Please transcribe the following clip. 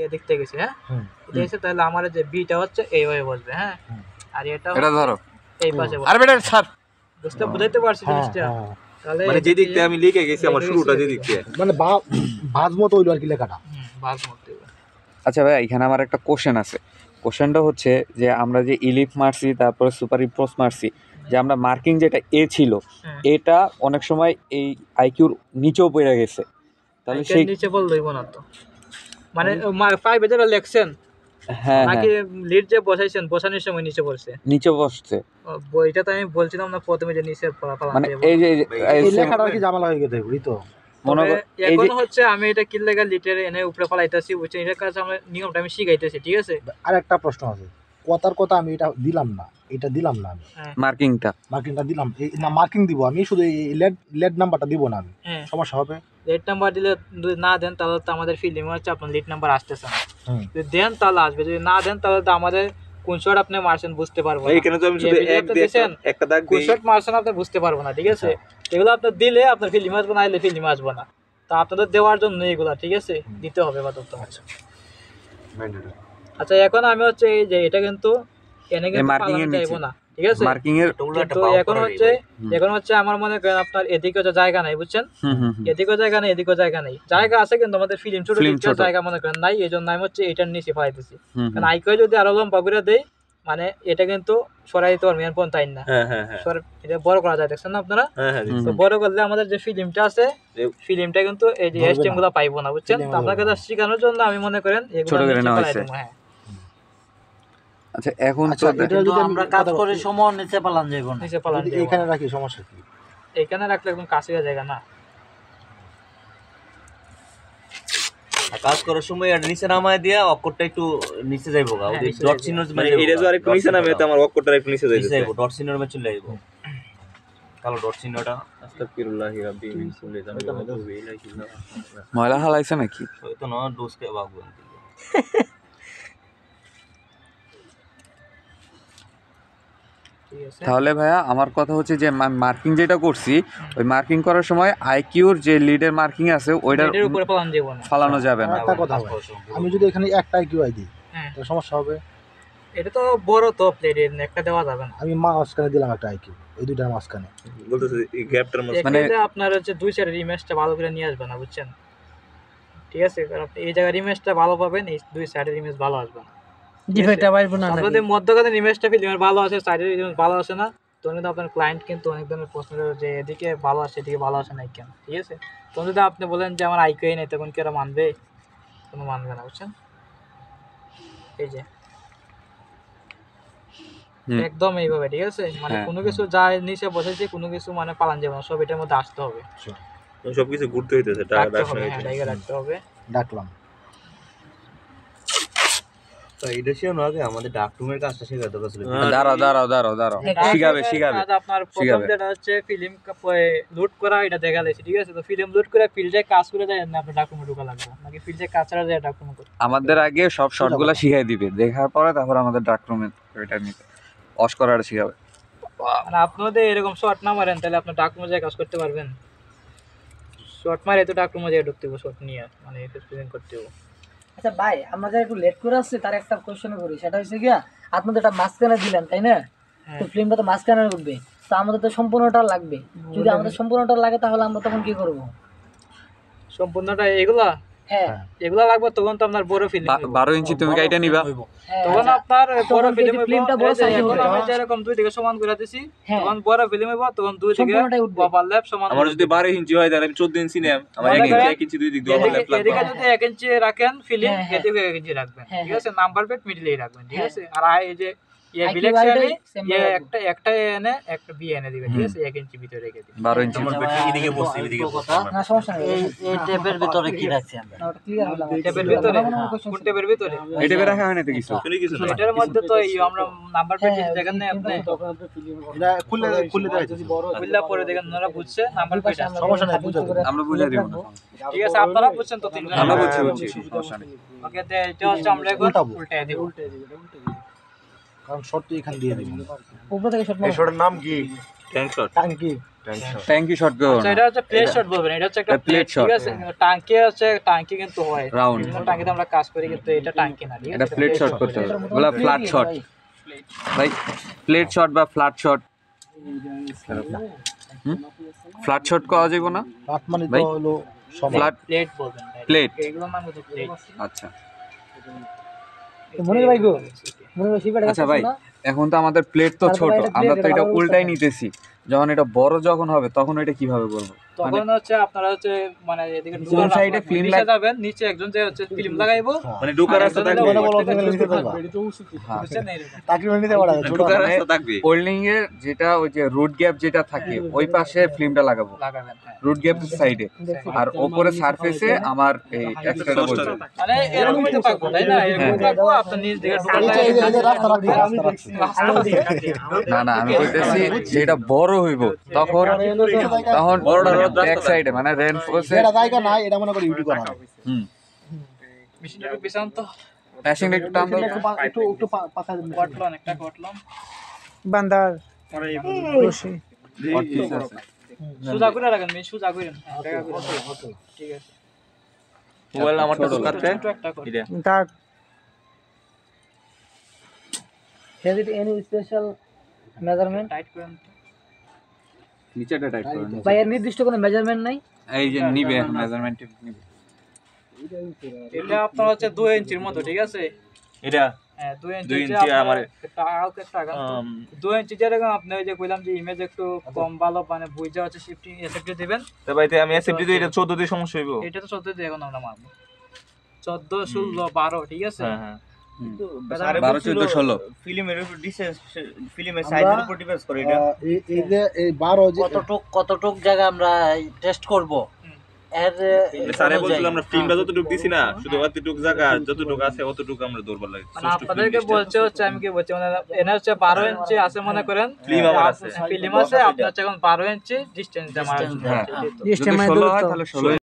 এদিক থেকে গেছি, হ্যাঁ দেখছে, তাহলে আমার যে বিটা হচ্ছে এইভাবে বসবে, হ্যাঁ, আর এটা ধরো এই পাশে বসবে। আরে বেটা ছাড়, বুঝতে পারছি জিনিসটা। তাহলে মানে যে দিক থেকে আমি লিখে গেছি আমার শুরুটা যে দিক থেকে, মানে ভাঁজ মতো হইলো আর কি লেখাটা, ভাঁজ মতো। আচ্ছা ভাই, এখানে আমার একটা কোশ্চেন আছে। কোশ্চেনটা হচ্ছে যে আমরা যে ইলিপ মারছি, তারপরে সুপার ইম্পোজ মারছি, যে আমরা মার্কিং যেটা এ ছিল, এটা অনেক সময় এই আইকিউর নিচেও পড়ে গেছে, তাহলে সেই নিচে বল লইব না তো, মানে 5 এ যেটা লেখছেন, হ্যাঁ নাকি লিড যে বসাইছেন বসানোর সময় নিচে পড়ছে? নিচে বসছে। বইটা তো আমি বলছিলাম না প্রথমে যে নিচে পড়া, মানে এই যে এই লেখাটা কি ঝামেলা হয়ে গেছে, বুঝি তো। এখন হচ্ছে আমি এটা কি লেখা লিটারে এনে উপরে ফলাইতাছি, বুঝছেন? এটার কাছে আমরা নিয়মটা আমি শিখাইতেছি, ঠিক আছে? আর একটা প্রশ্ন আছে, কথার কথা আমি এটা দিলাম না, এটা দিলাম না আমি মার্কিংটা দিলাম না, মার্কিং দিব আমি, শুধু লেড নাম্বারটা দিব না আমি, সমস্যা হবে? লেড নাম্বার দিলে যদি না দেন তাহলে তো আমাদের ফিল্ডিং হচ্ছে আপনার লিড নাম্বার আসতেছে না, যদি দেন তাহলে আসবে, যদি না দেন তাহলে তো আমাদের কোন শট আপনি মারছেন বুঝতে পারবো না। এখানে তো আমি শুধু একটা দাগ দিই, কোন শট মারছেন আপনি বুঝতে পারবো না, ঠিক আছে? এগুলো আপনি দিলে আপনার ফিল্ডিং আসবে না, আইলে ফিল্ডিং আসবে না, তা আপনাদের দেওয়ার জন্য এগুলা, ঠিক আছে, দিতে হবে বা তো। আচ্ছা এখন আমি হচ্ছে এই যে এটা কিন্তু এনে কিন্তু পালানো যাইবো না, ঠিক আছে? মার্কিং এর তো এখন হচ্ছে আমার মনে করেন আপনার এদিকে তো জায়গা নাই, বুঝছেন? এদিকে জায়গা নেই, এদিকে জায়গা নেই, জায়গা আছে কিন্তু আমাদের ফিল্ম ছোট জায়গা মনে করেন নাই, এইজন্য আমি হচ্ছে এটার নিচে ফালাইতেছি। কারণ আইকয় যদি আরো লম্বা করে দেই, মানে এটা কিন্তু সরাই দিতে পারবেন এরপর তাই না, এটা বড় করা যায়, দেখছেন না আপনারা? তো বড় করলে আমাদের যে ফিল্মটা আছে, ফিল্মটা কিন্তু এই যে এসটিএম গুলো পাইবো না, বুঝছেন? তো আপনাকে শেখানোর জন্য আমি মনে করেন এগুলো নিচে ফালাই দেব। হ্যাঁ আচ্ছা, এখন তো যদি আমরা কাজ করে সময় নিচে পালান যাইব না, নিচে পালান যাইব। এখানে রাখি সমস্যা কি? এখানে রাখলে একদম কাছে জায়গা না, কাজ করার সময় আর নিচে নামায় দিয়া অক্ষরটা একটু নিচে যাইবো গা, ওই ডট চিহ্ন মানে এটা যে আরেকটু নিচে নামে, তো আমার অক্ষরটা একটু নিচে যাইবো, ডট চিহ্নের মধ্যে চলে যাইবো, কালো ডট চিহ্নটা। আস্তাগফিরুল্লাহি রাব্বি মিন কুল্লি যামবি ওয়া আতুবু ইলাইহি। ময়লা হালাইছে নাকি? ওই তো না ডোজকে বাগু। তাহলে ভাইয়া আমার কথা হচ্ছে যে মার্কিং যেটা করছি, ওই মার্কিং করার সময় আইকিউর যে লিডের মার্কিং আছে ওইটার উপরে ফালানো যাবে না। একটা কথা, আমি যদি এখানে একটা আইকিউ আই দিই তাহলে সমস্যা হবে? এটা তো বড় তো প্লেটের একটা দেওয়া যাবে না, আমি মাঝখানে দিলাম একটা আইকিউ, ওই দুইটার মাঝখানে বলতেছে এই গ্যাপটার মাঝখানে আপনার হচ্ছে দুই সাইডের ইমেজটা ভালো করে নিয়ে আসবে না, বুঝছেন? ঠিক আছে, কারণ এই জায়গার ইমেজটা ভালো পাবেন, এই দুই সাইডের ইমেজ ভালো আসবে না, ডিফেক্টটা পাইবো না। যদি মধ্যখানের ইমেজটা ফিল্মের ভালো আছে, সাইডের ইমেজ ভালো আসে না, তো কিন্তু আপনার ক্লায়েন্ট কিন্তু অনেক ধরনের প্রশ্ন করে যে এদিকে ভালো আসে এদিকে ভালো আসে না কেন, ঠিক আছে? তখন যদি আপনি বলেন যে আমার আইকিউই নেই, তখন কি ওরা মানবে? কোনো মানবে না, বুঝছেন? এই যে একদম এইভাবে, ঠিক আছে? মানে কোনো কিছু যা নিচে বসেছে কোনো কিছু মানে পালান যাবে না, সব এটার মধ্যে আসতে হবে, সবকিছু ঘুরতে হইতেছে, রাখতে হবে। ডাকলাম তো এটা ছিল না আগে আমাদের ডাকরুমের কাজটা শেখাতে হবে। দাঁড়াও শিখাবে। আপনার প্রথম যেটা হচ্ছে ফিল্ম লোড করা, এটা দেখালেছি, ঠিক আছে? তো ফিল্ম লোড করে ফিল্ডে কাজ করে যায় না, আপনার ডাকরুমে ঢোকা লাগবে নাকি ফিল্ডে কাজ ছাড়া যায় ডাকরুমে? আমাদের আগে সব শটগুলো শিখাই দিবে, দেখার পরে তারপর আমাদের ডাকরুমে এটা নিতে অস করাটা শিখাবে। মানে আপনাদের এরকম শট না মারেন তাহলে আপনার ডাকরুমে যায় কাজ করতে পারবেন? শট মারে তো ডাকরুমে যায় ঢুকতে হবে, শট নিয়ে মানে এক্সপেরিমেন্ট করতে হবে। আচ্ছা ভাই, আমরা যারা একটু লেট করে আসছে তার একটা কোশ্চেন করি, সেটা হচ্ছে গিয়া আপনাদের এটা মাঝখানে দিলেন তাই না? তো ফিল্মটা তো মাঝখানে উঠবে, তো আমাদের তো সম্পূর্ণটা লাগবে। যদি আমাদের সম্পূর্ণটা লাগে তাহলে আমরা তখন কি করব? সম্পূর্ণটা এগুলা, হ্যাঁ এগুলা লাগবে, তখন তো আপনার বড় ফিল্ম 12 ইঞ্চি তুমি কাইটা নিবা, তখন আপনার বড় ফিল্মটা বড় সাইজ হবে। আমি যেরকম দুই দিকে সমান করে দিছি, তখন বড় ফিল্ম হবে, তখন দুই দিকে ওভারল্যাপ সমান। আমার যদি 12 ইঞ্চি হয় তাহলে আমি 14 ইঞ্চি নেব, আমার 1 ইঞ্চি দুই দিক দিয়ে ওভারল্যাপ লাগবে। এদিকে যদি 1 ইঞ্চি রাখেন ফিল্ম, এদিকে 1 ইঞ্চি রাখবেন, ঠিক আছে? নাম্বার প্লেট মিডলেই রাখবেন, ঠিক আছে? আর এই যে একটা এনে একটা বি এনে দিবেন, ঠিক আছে? 1 ইঞ্চি ভিতরে রেখে দিবেন। 12 ইঞ্চি এদিকে বসে, এদিকে কথা না, সমস্যা নেই। এই টেপের ভিতরে কি রাখছি আমরা? ওটা ক্লিয়ার হলো। টেপের ভিতরে কোন টেপের ভিতরে? এই টেপে রাখা হয় না তো কিছু, এটার মধ্যে তো এই আমরা নাম্বার প্লেট যদি দেখেন না আপনি, এটা খুলে দেখাইতেছি, খুললা পরে দেখেন ওরা বুঝছে নাম্বার প্লেট আছে, সমস্যা নাই, আমরা বুঝাই দেব না, ঠিক আছে? আপনারা বুঝছেন তো তিনজন, আমরা বুঝছি, সমস্যা নেই। ওকে, এটা হচ্ছে আমরা এখন উল্টায় দেব, কারণ শট তো এখান দিয়ে দিব উপর থেকে শট। এই শটের নাম কি? Tank shot. ট্যাঙ্কি ট্যাঙ্কি শট করব আচ্ছা, এটা হচ্ছে প্লেট শট বলবেন, এটা হচ্ছে একটা প্লেট, ঠিক আছে। টাঙ্কি হচ্ছে, টাঙ্কি কিন্তু হয় রাউন্ড, বিভিন্ন টাঙ্কিতে আমরা কাজ করি, কিন্তু এটা টাঙ্কি না, ঠিক আছে। এটা প্লেট শট করতে হবে, বলা ফ্ল্যাট শট ভাই, প্লেট শট বা ফ্ল্যাট শট। ফ্ল্যাট শট করা যাবে না রাত মানে ভাই? তো হলো সমান। ফ্ল্যাট প্লেট বলবেন ভাই। প্লেট, এগুলোর নাম হচ্ছে প্লেট। আচ্ছা মনির ভাই গো, মনির ভাই শিবাটা আচ্ছা ভাই, এখন তো আমাদের প্লেট তো ছোট, আমরা তো এটা উল্টাই নিতেছি, যখন এটা বড় যখন হবে তখন এটা কিভাবে করবো? তখন হচ্ছে আপনারা হচ্ছে মানে এদিকে কোন ঢোকার সাইডে ফিল্ম নিচে যাবেন, নিচে একজন যে হচ্ছে ফিল্ম লাগাইবো, মানে ঢোকার রাস্তা থাকবে, মানে বলো তুমি নিতে পারবা, বুঝছেন এরকম। তাকরি নিতে পারবা ছোট ঢোকার রাস্তা থাকবে। হোল্ডিং এর যেটা ওই যে রুট গ্যাপ যেটা থাকে ওই পাশে ফিল্মটা লাগাবো, লাগাবেন, হ্যাঁ। রুট গ্যাপ সাইডে, আর উপরে সারফেসে আমার এই এক্সট্রাটা বলছে। মানে এরকমই তো থাকবো, তাই না? এরকম থাকবো, আপনার নিচ দিকে ঢোকার এই যে এই যে রাস্তা রাখছি, রাস্তা রাখছি। না না, আমি কইতেছি যেটা বড় হইব তখন বড়টা রোড ব্যাক সাইডে মানে রেনফোর্সে এটা জায়গা নাই, এটা মনে করি ইউটিউব করা হবে। মেশিনটা একটু পিছান তো, ম্যাশিংটা একটু টান দাও। একটু একটু পাতা দিন। কটলন একটা কটলন, বান্দার রশি What piece আছে? সুজা করে রাখেন, মেশিন সুজা করেন, হ্যাঁ, দেখা করেন। ঠিক আছে, মোবাইল আমারটা তো কাটতে ছোট একটা করেন। এটা that has it any special measurement? Tight করেন তো। নিচেটা টাইট করুন। ভাই এর নির্দিষ্ট কোনো মেজারমেন্ট নাই? এই যে নিবে মেজারমেন্ট নিবে। এটা আপনার হচ্ছে 2 ইঞ্চির মতো, ঠিক আছে। এটা হ্যাঁ, 2 ইঞ্চি 2 হচ্ছে ইঞ্চি আপনার আমার একটা আউট একটা আগান তো। 2 ইঞ্চি যেরকম আপনি ওই যে কইলাম যে ইমেজ একটু কম ভালো মানে বুঝা হচ্ছে শিফটিং এফেক্ট দিবেন। তো ভাইতে আমি এসএফডি তো এটা 14 দিয়ে সমস্যা হইব। এটা তো 14 দিয়ে এখন আমরা মারবো, 14 16 12, ঠিক আছে। হ্যাঁ হ্যাঁ 12 14 16 ফিল্মের উপর ডিসটেন্স, ফিল্মের সাইজের উপর ডিপেন্ড করে এটা। এই যে এই 12 যে কতটুক জায়গা আমরা টেস্ট করব এর স্যারে বলছিল আমরা ফিল্মটা যতটুকু দিছি না, শুধু অতটুকু জায়গা যতটুকু আছে অতটুকু আমরা দৌড়বার লাগে। মানে আপনাদেরকে বলছে হচ্ছে, আমি কি বলছি মানে এনে হচ্ছে 12 ইঞ্চি আছে মনে করেন, ফিল্ম আমার আছে। ফিল্ম আছে, আপনার হচ্ছে এখন 12 ইঞ্চি ডিসটেন্স দিয়ে মারা। হ্যাঁ। ঠিক আছে। Just যদি আমার 16 হয় দূরত্ব। তাহলে 16